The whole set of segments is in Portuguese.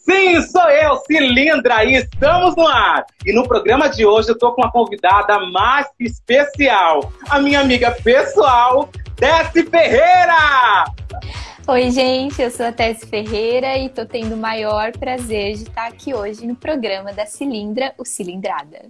Sim, sou eu, Cilindra, e estamos no ar. E no programa de hoje eu tô com uma convidada mais que especial, a minha amiga pessoal, Tessi Ferreira! Oi, gente, eu sou a Tessi Ferreira e tô tendo o maior prazer de estar aqui hoje no programa da Cilindra, o Cilindrada.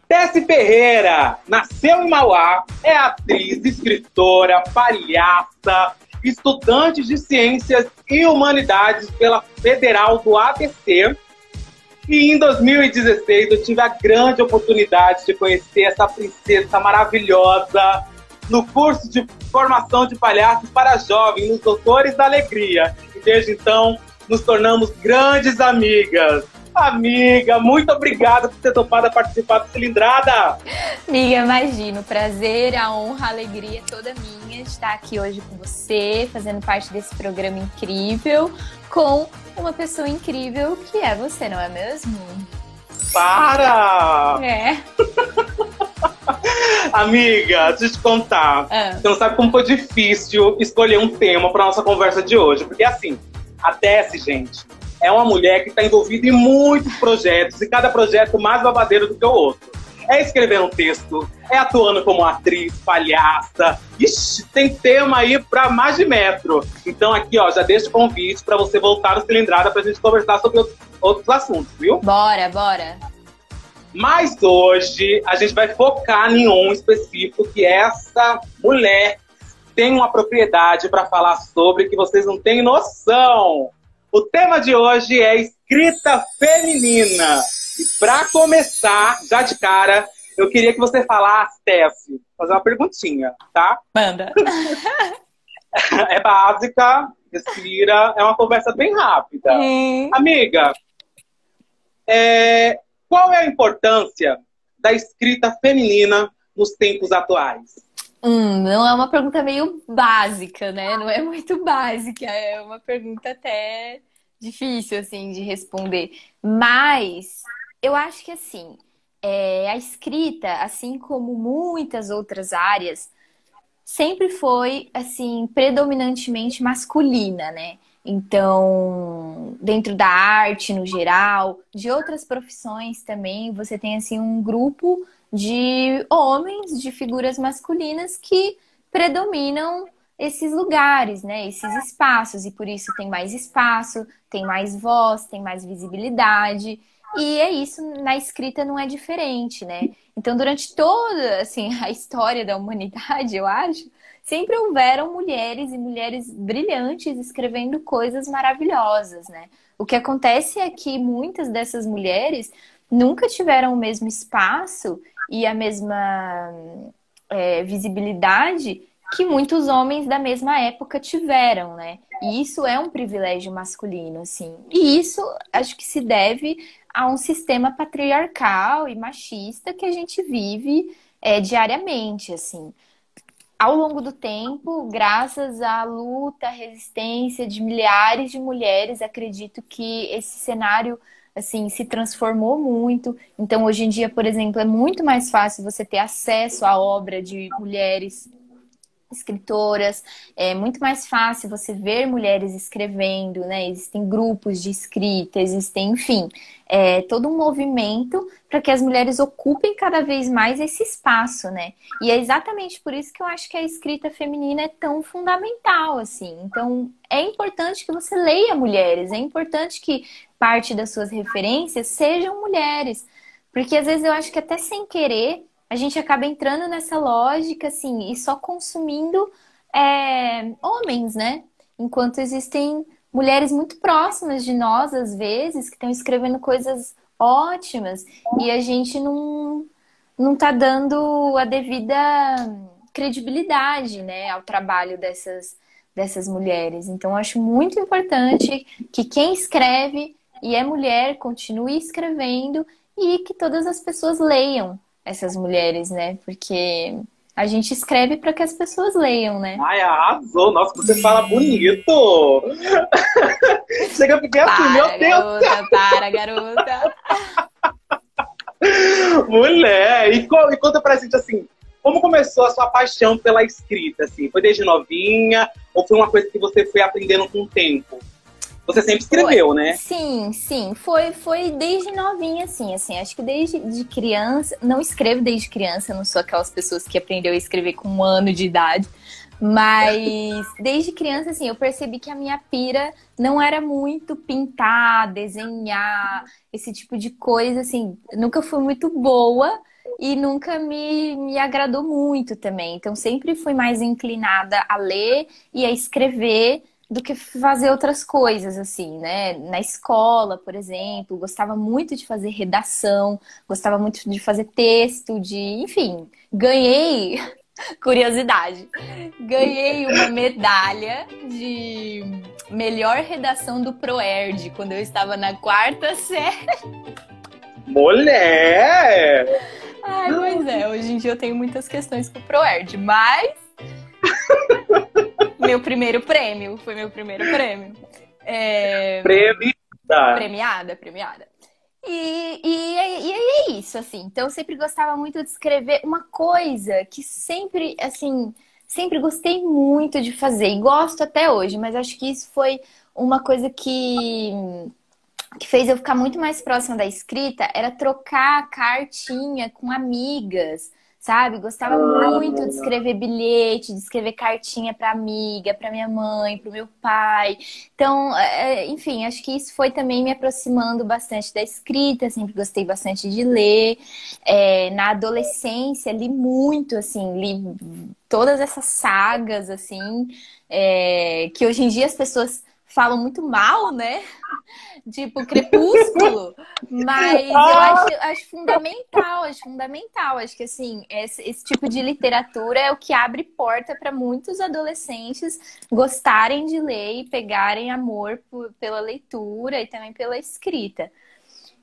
Tessi Ferreira nasceu em Mauá, é atriz, escritora, palhaça, estudante de Ciências e Humanidades pela Federal do ABC. E em 2016 eu tive a grande oportunidade de conhecer essa princesa maravilhosa no curso de formação de palhaços para jovens, nos Doutores da Alegria. E desde então nos tornamos grandes amigas. Amiga, muito obrigada por ter topado participar do Cilindrada. Amiga, imagino, o prazer, a honra, a alegria toda minha de estar aqui hoje com você, fazendo parte desse programa incrível, com uma pessoa incrível que é você, não é mesmo? Para! É. Amiga, deixa eu te contar. Você não sabe como foi difícil escolher um tema para nossa conversa de hoje. Porque assim, a Tessi, gente, é uma mulher que está envolvida em muitos projetos e cada projeto mais babadeiro do que o outro. É escrevendo um texto, é atuando como atriz, palhaça. Ixi, tem tema aí para mais de metro. Então aqui, ó, já deixo o convite para você voltar no Cilindrada pra gente conversar sobre outros assuntos, viu? Bora, bora. Mas hoje a gente vai focar em um específico que essa mulher tem uma propriedade para falar sobre que vocês não têm noção. O tema de hoje é escrita feminina. E para começar, já de cara, eu queria que você falasse, Tessi, fazer uma perguntinha, tá? Manda. É básica, respira, é uma conversa bem rápida. Amiga, qual é a importância da escrita feminina nos tempos atuais? Não é uma pergunta meio básica, né? Não é muito básica, é uma pergunta até difícil, assim, de responder. Mas eu acho que, assim, a escrita, assim como muitas outras áreas, sempre foi, assim, predominantemente masculina, né? Então, dentro da arte no geral, de outras profissões também, você tem, assim, um grupo de homens, de figuras masculinas que predominam esses lugares, né? Esses espaços, e por isso tem mais espaço, tem mais voz, tem mais visibilidade. E é isso, na escrita não é diferente, né? Então, durante toda, assim, a história da humanidade, eu acho, sempre houveram mulheres e mulheres brilhantes escrevendo coisas maravilhosas, né? O que acontece é que muitas dessas mulheres nunca tiveram o mesmo espaço e a mesma visibilidade que muitos homens da mesma época tiveram, né? E isso é um privilégio masculino, assim. E isso acho que se deve a um sistema patriarcal e machista que a gente vive diariamente, assim. Ao longo do tempo, graças à luta, à resistência de milhares de mulheres, acredito que esse cenário assim se transformou muito. Então, hoje em dia, por exemplo, é muito mais fácil você ter acesso à obra de mulheres escritoras, é muito mais fácil você ver mulheres escrevendo, né? Existem grupos de escrita, existem, enfim, todo um movimento para que as mulheres ocupem cada vez mais esse espaço, né? E é exatamente por isso que eu acho que a escrita feminina é tão fundamental, assim. Então, é importante que você leia mulheres, é importante que parte das suas referências sejam mulheres, porque às vezes eu acho que até sem querer a gente acaba entrando nessa lógica, assim, e só consumindo homens, né? Enquanto existem mulheres muito próximas de nós, às vezes, que estão escrevendo coisas ótimas e a gente não tá dando a devida credibilidade, né, ao trabalho dessas mulheres. Então, eu acho muito importante que quem escreve e é mulher continue escrevendo e que todas as pessoas leiam essas mulheres, né? Porque A gente escreve para que as pessoas leiam, né? Ai, arrasou. Nossa, você fala bonito. Chega, eu fiquei assim, meu Deus. Para, garota. Mulher, e conta pra gente, assim, como começou a sua paixão pela escrita, assim? Foi desde novinha ou foi uma coisa que você foi aprendendo com o tempo? Você sempre escreveu, né? Sim, sim. Foi desde novinha, assim. Acho que desde de criança... Não escrevo desde criança, não sou aquelas pessoas que aprendeu a escrever com 1 ano de idade. Mas desde criança, assim, eu percebi que a minha pira não era muito pintar, desenhar, esse tipo de coisa, assim. Nunca fui muito boa e nunca me agradou muito também. Então, sempre fui mais inclinada a ler e a escrever do que fazer outras coisas, assim, né? Na escola, por exemplo, gostava muito de fazer redação, gostava muito de fazer texto, enfim, ganhei, curiosidade, ganhei uma medalha de melhor redação do Proerd quando eu estava na 4ª série. Mulher! Ai, pois é, hoje em dia eu tenho muitas questões com o Proerd, mas meu primeiro prêmio, foi meu primeiro prêmio. Premiada. E é isso, assim. Então, eu sempre gostava muito de escrever. Uma coisa que sempre, assim, sempre gostei muito de fazer. E gosto até hoje, mas acho que isso foi uma coisa que fez eu ficar muito mais próxima da escrita, era trocar cartinha com amigas, sabe? Gostava muito de escrever bilhete, de escrever cartinha pra amiga, pra minha mãe, pro meu pai. Então, enfim, acho que isso foi também me aproximando bastante da escrita, sempre gostei bastante de ler. Na adolescência, li muito, assim, li todas essas sagas, assim, que hoje em dia as pessoas falam muito mal, né? Tipo, Crepúsculo, mas eu acho fundamental, acho que assim, esse tipo de literatura é o que abre porta para muitos adolescentes gostarem de ler e pegarem amor pela leitura e também pela escrita.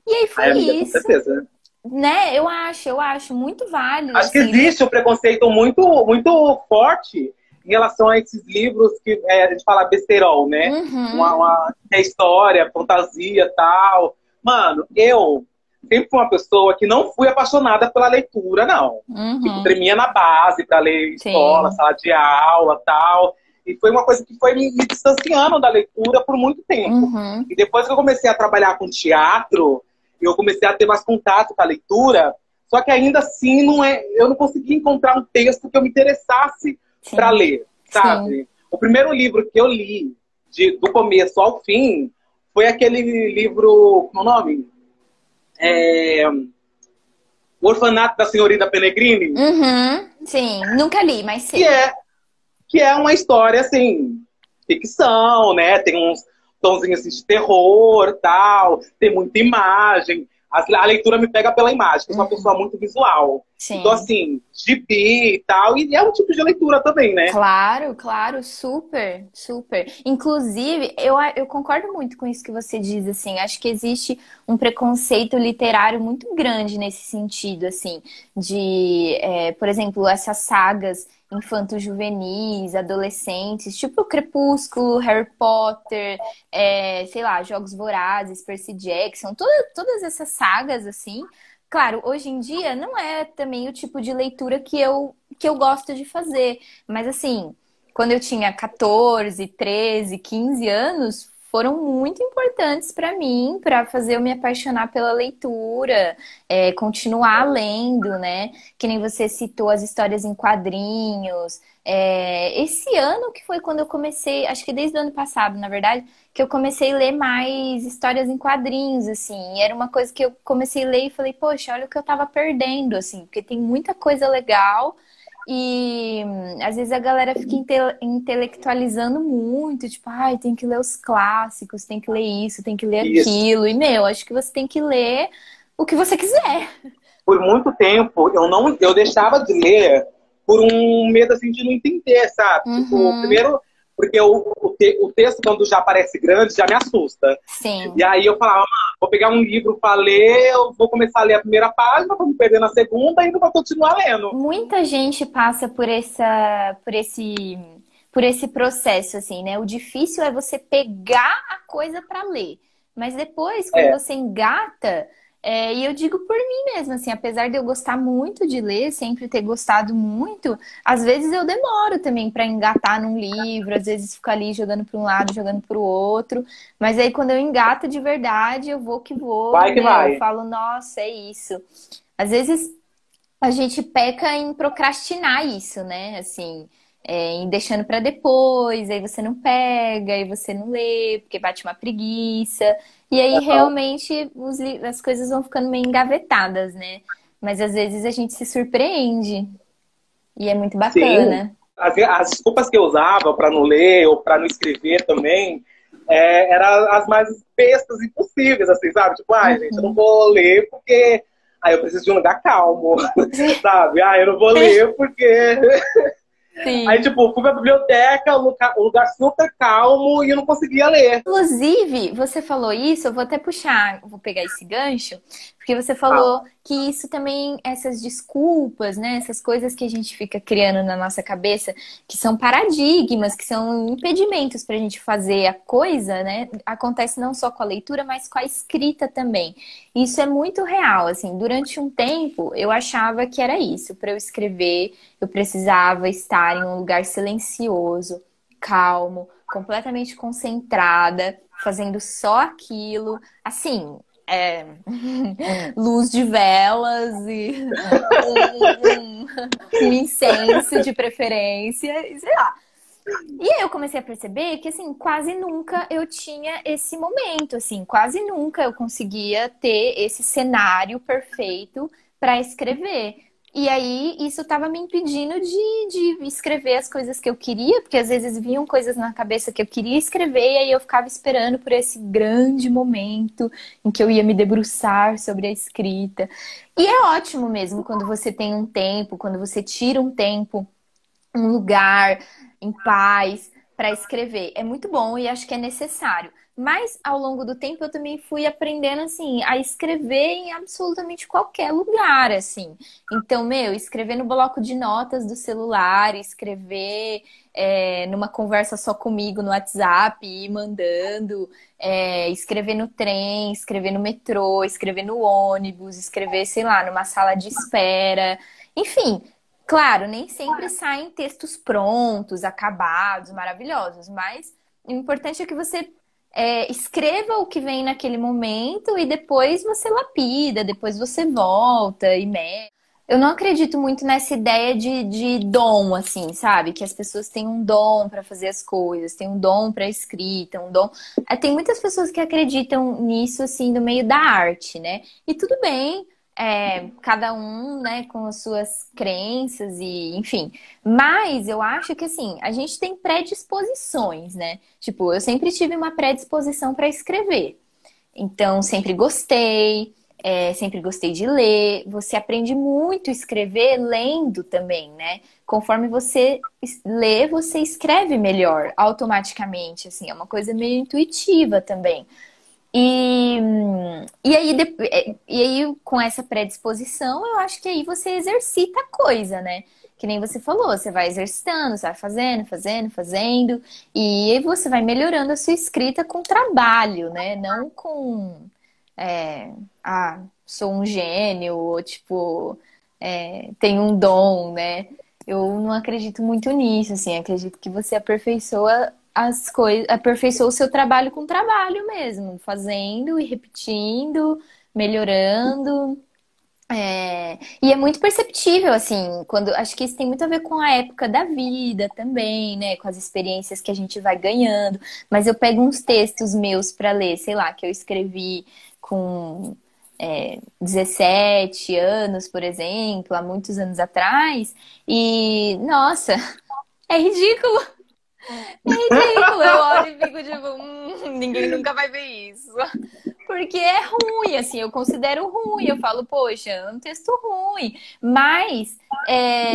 E aí foi amiga, isso, com certeza. né? Eu acho muito válido. Acho que assim, existe um preconceito muito, muito forte em relação a esses livros que a gente fala besterol, né? Uma história, fantasia e tal. Mano, eu sempre fui uma pessoa que não fui apaixonada pela leitura, não. Tipo, tremia na base pra ler escola, sala de aula e tal. E foi uma coisa que foi me distanciando da leitura por muito tempo. E depois que eu comecei a trabalhar com teatro, eu comecei a ter mais contato com a leitura, só que ainda assim eu não conseguia encontrar um texto que eu me interessasse para ler, sabe? Sim. O primeiro livro que eu li, do começo ao fim, foi aquele livro, como é o nome? O Orfanato da Senhorita Pellegrini. Sim, nunca li, mas sim. Que é uma história, assim, ficção, né? Tem uns tonzinhos assim, de terror e tal, tem muita imagem. A leitura me pega pela imagem, eu sou uma pessoa muito visual. Sim. Então, assim, gibi e tal, e é um tipo de leitura também, né? Claro, super. Inclusive, eu concordo muito com isso que você diz, assim, acho que existe um preconceito literário muito grande nesse sentido, assim, de, por exemplo, essas sagas infanto-juvenis, adolescentes, tipo Crepúsculo, Harry Potter, sei lá, Jogos Vorazes, Percy Jackson, todas essas sagas, assim. Claro, hoje em dia não é também o tipo de leitura que eu gosto de fazer, mas assim, quando eu tinha 14, 13, 15 anos, foram muito importantes para mim, para fazer eu me apaixonar pela leitura, continuar lendo, né? Que nem você citou as histórias em quadrinhos. Esse ano que foi quando eu comecei, acho que desde o ano passado, na verdade, que eu comecei a ler mais histórias em quadrinhos, assim. E era uma coisa que eu comecei a ler e falei, poxa, olha o que eu tava perdendo, assim, porque tem muita coisa legal. E às vezes a galera fica intelectualizando muito, tipo, ai, tem que ler os clássicos, tem que ler isso, tem que ler aquilo. E, acho que você tem que ler o que você quiser. Por muito tempo, eu deixava de ler por um medo, assim, de não entender, sabe? Tipo, primeiro, porque o texto, quando já aparece grande, já me assusta. Sim. E aí eu falava, vou pegar um livro para ler, eu vou começar a ler a primeira página, vou me perder na segunda e ainda vou continuar lendo. Muita gente passa por esse processo, assim, né? O difícil é você pegar a coisa para ler. Mas depois, quando você engata, e eu digo por mim mesma, assim, apesar de eu gostar muito de ler, sempre ter gostado muito, às vezes eu demoro também para engatar num livro, às vezes fico ali jogando para um lado, jogando para o outro. Mas aí quando eu engato de verdade, eu vou que vou, Vai que né? vai. Eu falo, nossa, é isso. Às vezes a gente peca em procrastinar isso, né? Assim, em deixando para depois, aí você não pega, aí você não lê, porque bate uma preguiça. E aí realmente as coisas vão ficando meio engavetadas, né? Mas às vezes a gente se surpreende. E é muito Sim. bacana. As desculpas que eu usava para não ler ou para não escrever também eram as mais bestas impossíveis, assim, sabe? Tipo, ai, gente, eu não vou ler porque eu preciso de um lugar calmo, sabe? Eu não vou ler porque aí, Sim. tipo, fui pra biblioteca, um lugar super calmo e eu não conseguia ler. Inclusive, você falou isso, eu vou até puxar, vou pegar esse gancho, porque você Ah, falou que isso também, essas desculpas, né, essas coisas que a gente fica criando na nossa cabeça, que são paradigmas, que são impedimentos para a gente fazer a coisa, né, acontece não só com a leitura, mas com a escrita também. Isso é muito real, assim, durante um tempo eu achava que era isso, para eu escrever, eu precisava estar em um lugar silencioso, calmo, completamente concentrada, fazendo só aquilo, assim, luz de velas e um incenso de preferência, e sei lá. E aí eu comecei a perceber que, assim, quase nunca eu tinha esse momento, assim, quase nunca eu conseguia ter esse cenário perfeito para escrever. E aí isso estava me impedindo de escrever as coisas que eu queria, porque às vezes vinham coisas na cabeça que eu queria escrever, e aí eu ficava esperando por esse grande momento em que eu ia me debruçar sobre a escrita. E é ótimo mesmo quando você tem um tempo, quando você tira um tempo, um lugar em paz para escrever. É muito bom e acho que é necessário. Mas ao longo do tempo eu também fui aprendendo assim a escrever em absolutamente qualquer lugar, assim. Então, escrever no bloco de notas do celular, escrever numa conversa só comigo no WhatsApp, e ir mandando, escrever no trem, escrever no metrô, escrever no ônibus, escrever, sei lá, numa sala de espera. Enfim, claro, nem sempre saem textos prontos, acabados, maravilhosos, mas o importante é que você escreva o que vem naquele momento e depois você lapida, depois você volta e mexe. Eu não acredito muito nessa ideia de dom, assim, sabe? Que as pessoas têm um dom para fazer as coisas, têm um dom para escrita, um dom. Tem muitas pessoas que acreditam nisso, assim, no meio da arte, né? E tudo bem, cada um, né, com as suas crenças e, enfim. Mas eu acho que, assim, a gente tem predisposições, né? Tipo, eu sempre tive uma predisposição para escrever. Então, sempre gostei de ler. Você aprende muito a escrever lendo também, né? Conforme você lê, você escreve melhor, automaticamente, assim. É uma coisa meio intuitiva também. E, e aí, com essa predisposição, eu acho que aí você exercita a coisa, né? Que nem você falou, você vai exercitando, você vai fazendo, fazendo, fazendo, e aí você vai melhorando a sua escrita com trabalho, né? Não com, é, sou um gênio, ou tipo, tenho um dom, né? Eu não acredito muito nisso, assim, acredito que você aperfeiçoa as coisas, aperfeiçoa o seu trabalho com trabalho mesmo, fazendo e repetindo, melhorando. E é muito perceptível, assim, quando acho que isso tem muito a ver com a época da vida também, né? Com as experiências que a gente vai ganhando. Mas eu pego uns textos meus para ler, sei lá, que eu escrevi com 17 anos, por exemplo, há muitos anos atrás, e nossa, é ridículo. É ridículo, eu olho e fico tipo, ninguém nunca vai ver isso. Porque é ruim, assim, eu considero ruim. Eu falo, poxa, é um texto ruim. Mas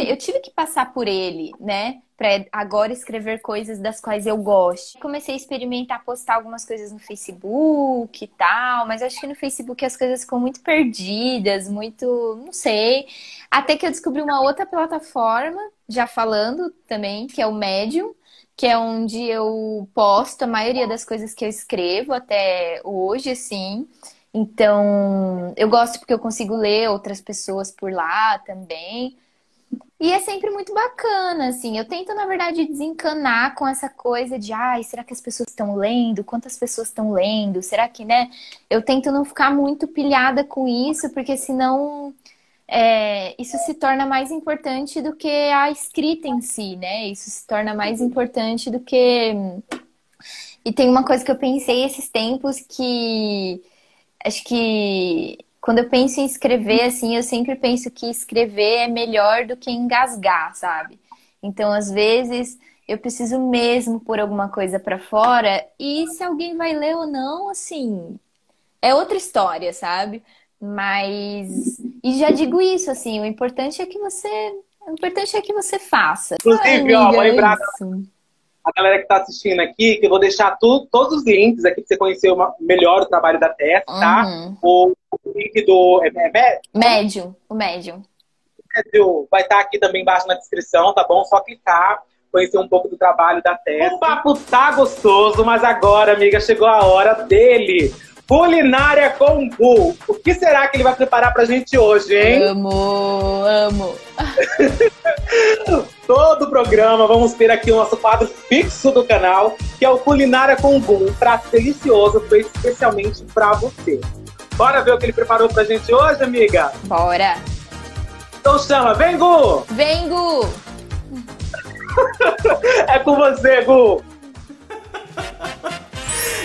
eu tive que passar por ele, né? Pra agora escrever coisas das quais eu gosto. Comecei a experimentar postar algumas coisas no Facebook e tal, mas acho que no Facebook as coisas ficam muito perdidas, muito, não sei. Até que eu descobri uma outra plataforma, já falando também, que é o Medium, que é onde eu posto a maioria das coisas que eu escrevo até hoje, assim. Então, eu gosto porque eu consigo ler outras pessoas por lá também. E é sempre muito bacana, assim. Eu tento, na verdade, desencanar com essa coisa de, ai, será que as pessoas estão lendo? Quantas pessoas estão lendo? Será que, né? Eu tento não ficar muito pilhada com isso, porque senão isso se torna mais importante do que a escrita em si, né? Isso se torna mais importante do que. E tem uma coisa que eu pensei esses tempos que acho que quando eu penso em escrever, assim, eu sempre penso que escrever é melhor do que engasgar, sabe? Então, às vezes, eu preciso mesmo pôr alguma coisa pra fora e se alguém vai ler ou não, assim, é outra história, sabe? Mas e já digo isso, assim, o importante é que você faça. Ai, Inclusive, ó, amiga, vou é lembrar isso. a galera que está assistindo aqui, que eu vou deixar todos os links aqui para você conhecer melhor o trabalho da Tess, tá? Uhum. O link do Médium, o médium. Médio vai estar aqui também embaixo na descrição, tá bom? Só clicar, conhecer um pouco do trabalho da Tess. O papo tá gostoso, mas agora, amiga, chegou a hora dele. Culinária com Gu. O que será que ele vai preparar pra gente hoje, hein? Amo, amo. Todo o programa vamos ter aqui o nosso quadro fixo do canal, que é o Culinária com Gu, um prato delicioso feito especialmente pra você. Bora ver o que ele preparou pra gente hoje, amiga? Bora. Então chama, vem, Gu! Vem, Gu! É com você, Gu!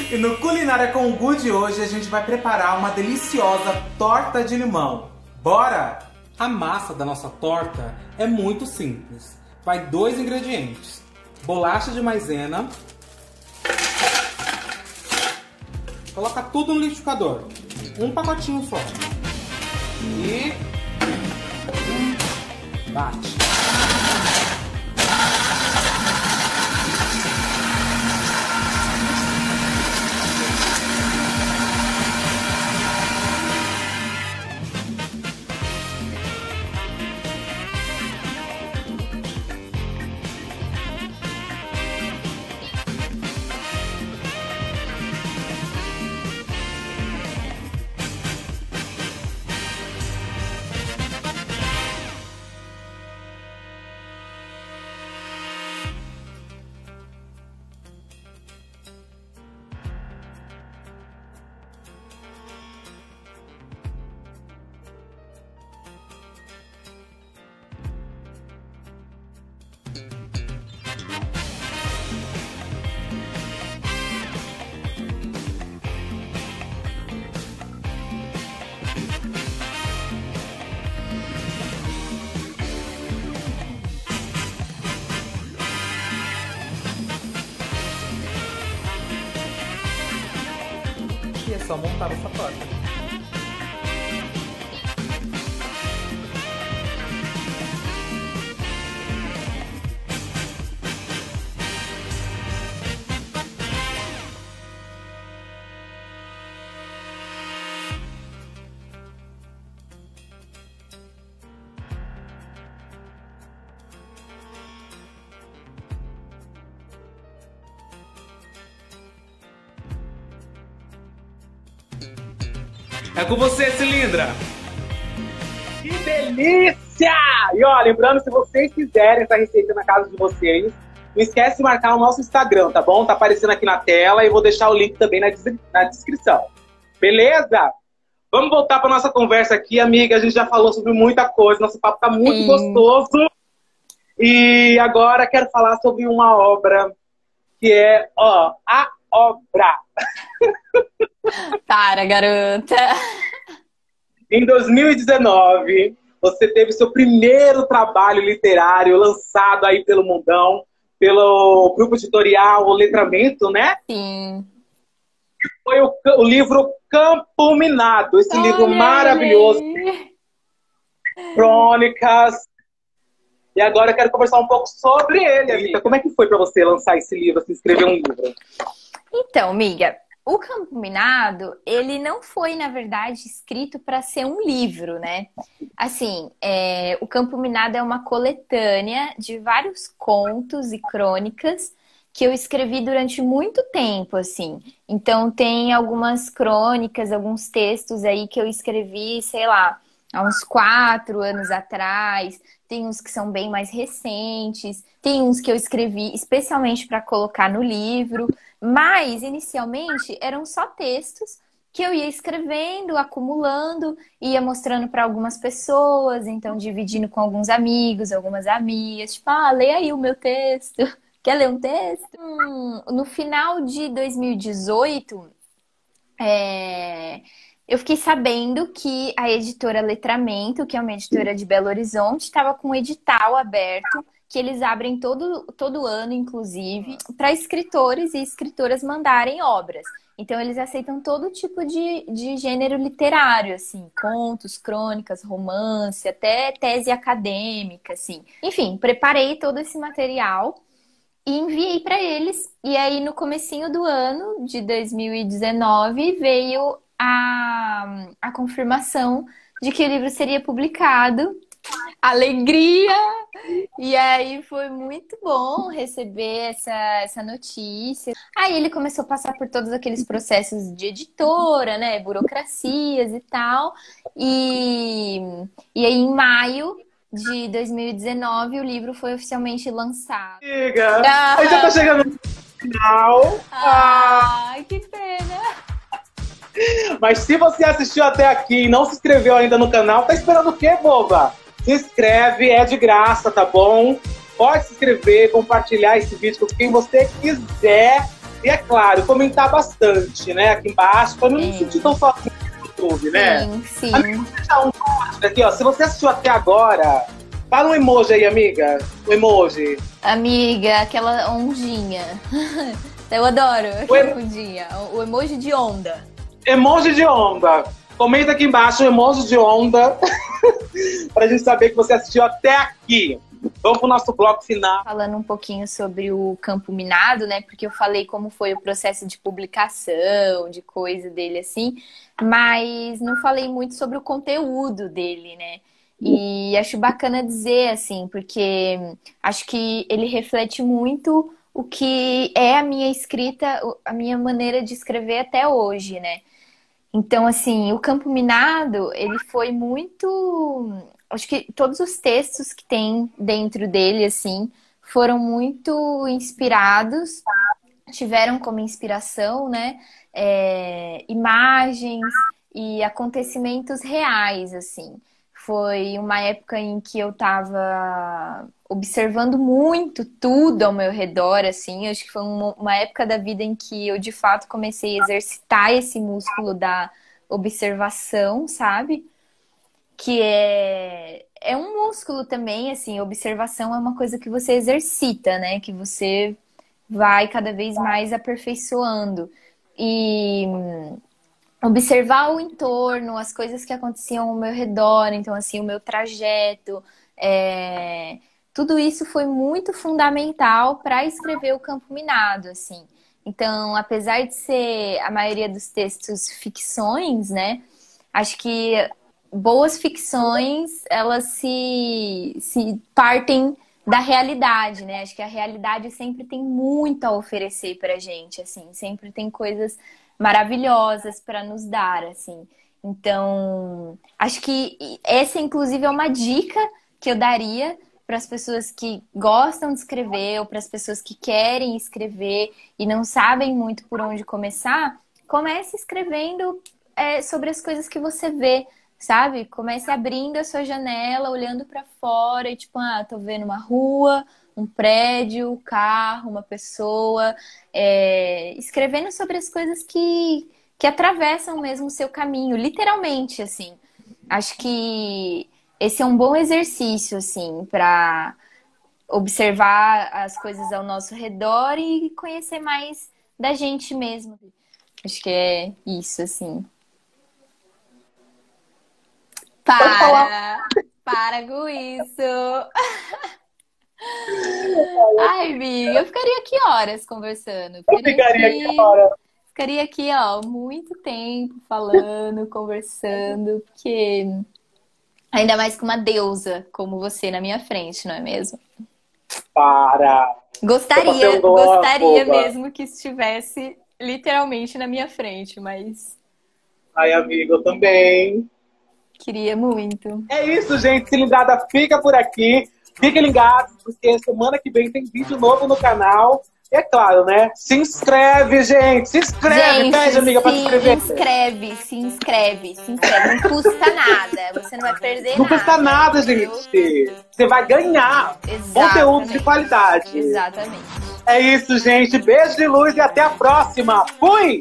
E no Culinária com o Gu de hoje a gente vai preparar uma deliciosa torta de limão. Bora? A massa da nossa torta é muito simples. Vai 2 ingredientes: bolacha de maisena. Coloca tudo no liquidificador. Um pacotinho só. E bate. E é só montar essa torta. É com você, Cilindra! Que delícia! E ó, lembrando, se vocês quiserem essa receita na casa de vocês, não esquece de marcar o nosso Instagram, tá bom? Tá aparecendo aqui na tela e vou deixar o link também na descrição. Beleza? Vamos voltar para nossa conversa aqui, amiga. A gente já falou sobre muita coisa, nosso papo tá muito gostoso. E agora quero falar sobre uma obra que é, ó, a obra. Para, garota. Em 2019, você teve seu primeiro trabalho literário lançado aí pelo mundão, pelo grupo editorial O Letramento, né? Sim. Foi o livro Campo Minado, esse livro Olha maravilhoso, ele. crônicas. E agora eu quero conversar um pouco sobre ele, amiga. Como é que foi para você lançar esse livro, assim, escrever um livro? Então, amiga, o Campo Minado, ele não foi, na verdade, escrito para ser um livro, né? Assim, o Campo Minado é uma coletânea de vários contos e crônicas que eu escrevi durante muito tempo, assim. Então, tem algumas crônicas, alguns textos aí que eu escrevi, sei lá, há uns 4 anos atrás. Tem uns que são bem mais recentes. Tem uns que eu escrevi especialmente para colocar no livro. Mas, inicialmente, eram só textos que eu ia escrevendo, acumulando, ia mostrando para algumas pessoas, então dividindo com alguns amigos, algumas amigas, tipo, lê aí o meu texto. Quer ler um texto? No final de 2018, eu fiquei sabendo que a editora Letramento, que é uma editora de Belo Horizonte, estava com um edital aberto, que eles abrem todo ano, inclusive, para escritores e escritoras mandarem obras. Então, eles aceitam todo tipo de gênero literário, assim, contos, crônicas, romance, até tese acadêmica, assim. Enfim, preparei todo esse material e enviei para eles. E aí, no comecinho do ano de 2019, veio a confirmação de que o livro seria publicado. Alegria! E aí foi muito bom receber essa notícia. Aí ele começou a passar por todos aqueles processos de editora, né? Burocracias e tal. E aí, em maio de 2019, o livro foi oficialmente lançado. Amiga, a gente já tá chegando no final. Que pena! Mas se você assistiu até aqui e não se inscreveu ainda no canal, tá esperando o quê, boba? Se inscreve, é de graça, tá bom? Pode se inscrever, compartilhar esse vídeo com quem você quiser. E é claro, comentar bastante, né? Aqui embaixo, pra não me sentir tão sozinho no YouTube, né? Sim. Amiga, vou deixar um código aqui, ó. Se você assistiu até agora, fala um emoji aí, amiga. O emoji. Amiga, aquela ondinha. Eu adoro aquela ondinha. O emoji de onda. Emoji de onda. Comenta aqui embaixo o emoji de onda pra gente saber que você assistiu até aqui. Vamos pro nosso bloco final. Falando um pouquinho sobre o Campo Minado, né? Porque eu falei como foi o processo de publicação, de coisa dele assim, mas não falei muito sobre o conteúdo dele, né? E acho bacana dizer, assim, porque acho que ele reflete muito o que é a minha escrita, a minha maneira de escrever até hoje, né? Então, assim, o Campo Minado, ele foi muito... Acho que todos os textos que tem dentro dele, assim, foram muito inspirados, tiveram como inspiração, né, imagens e acontecimentos reais, assim. Foi uma época em que eu estava observando muito tudo ao meu redor, assim. Acho que foi uma época da vida em que eu, de fato, comecei a exercitar esse músculo da observação, sabe? Que é um músculo também, assim. Observação é uma coisa que você exercita, né? Que você vai cada vez mais aperfeiçoando. E observar o entorno, as coisas que aconteciam ao meu redor, então, assim, o meu trajeto, tudo isso foi muito fundamental para escrever o Campo Minado, assim. Então, apesar de ser a maioria dos textos ficções, né, acho que boas ficções, elas se partem da realidade, né? Acho que a realidade sempre tem muito a oferecer pra gente, assim, sempre tem coisas maravilhosas para nos dar, assim. Então, acho que essa, inclusive, é uma dica que eu daria para as pessoas que gostam de escrever ou para as pessoas que querem escrever e não sabem muito por onde começar. Comece escrevendo sobre as coisas que você vê, sabe? Comece abrindo a sua janela, olhando para fora e tipo, tô vendo uma rua, um prédio, um carro, uma pessoa, escrevendo sobre as coisas que atravessam mesmo o seu caminho, literalmente, assim. Acho que esse é um bom exercício, assim, para observar as coisas ao nosso redor e conhecer mais da gente mesmo. Acho que é isso, assim. Para com isso. Ai, amiga, eu ficaria aqui horas conversando. Ficaria aqui, ó, muito tempo falando, conversando, porque ainda mais com uma deusa como você na minha frente, não é mesmo? Gostaria mesmo que estivesse literalmente na minha frente, mas... Ai, amiga, eu também. Queria muito. É isso, gente. Cilindrada fica por aqui. Fiquem ligados, porque semana que vem tem vídeo novo no canal. E é claro, né? Se inscreve, gente. Se inscreve, gente, pede, amiga, pra se inscrever. Se inscreve. Não custa nada. Você não vai perder nada. Não custa nada, gente. Você vai ganhar conteúdo de qualidade. Exatamente. É isso, gente. Beijo de luz e até a próxima. Fui!